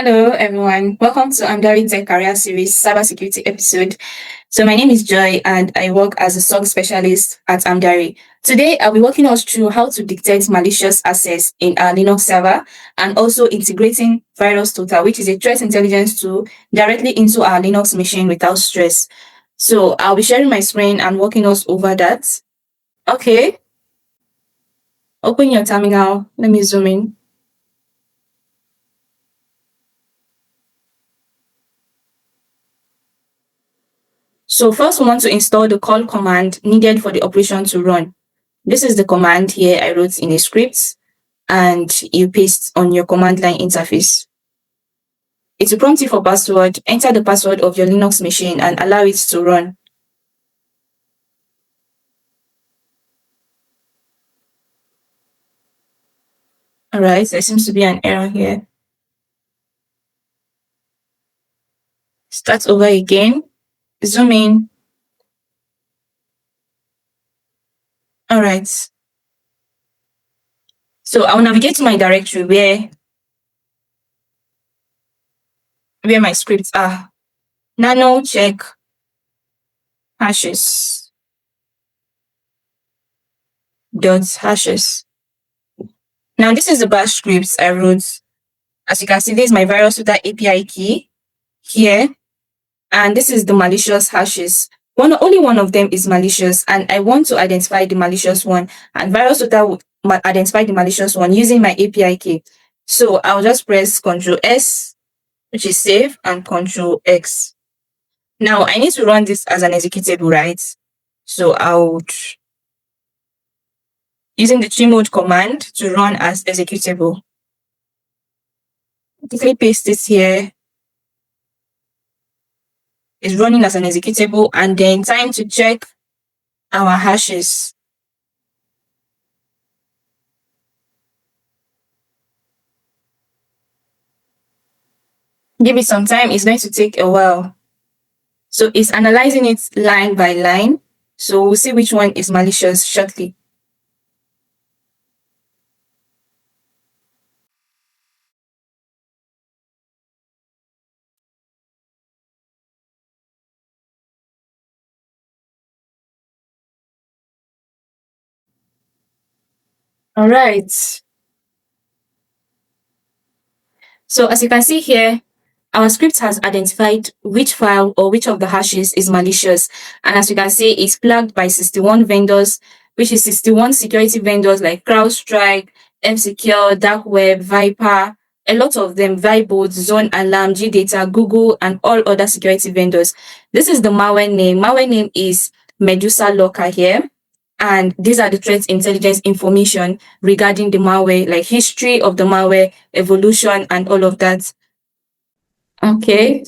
Hello, everyone. Welcome to Amdari Tech Career Series Cybersecurity episode. So my name is Joy, and I work as a SOC specialist at Amdari. Today, I'll be walking us through how to detect malicious access in our Linux server and also integrating Virus Total, which is a threat intelligence tool, directly into our Linux machine without stress. So I'll be sharing my screen and walking us over that. Okay, open your terminal. Let me zoom in. So first we want to install the call command needed for the operation to run. This is the command here I wrote in a script and you paste on your command line interface. It will prompt you for password. Enter the password of your Linux machine and allow it to run. Alright, there seems to be an error here. Start over again. Zoom in. Alright. So I'll navigate to my directory where my scripts are. Nano check hashes dot hashes. Now this is the bash scripts I wrote. As you can see, this is my virus total API key here, and this is the malicious hashes. Only one of them is malicious, and I want to identify the malicious one, and virus total will identify the malicious one using my API key. So I'll just press Ctrl S, which is save, and Ctrl X. Now I need to run this as an executable, right? So I would using the chmod command to run as executable. Quickly paste this here. It's running as an executable, and then time to check our hashes. Give it some time, it's going to take a while. So it's analyzing it line by line. So we'll see which one is malicious shortly. All right. So as you can see here, our script has identified which file or which of the hashes is malicious. And as you can see, it's flagged by 61 vendors, which is 61 security vendors like CrowdStrike, F-Secure, Dark Web, Viper, a lot of them, Vibot, Zone Alarm, GData, Google, and all other security vendors. This is the malware name. Malware name is Medusa Locker here. And these are the threat intelligence information regarding the malware, like history of the malware, evolution, and all of that. Okay,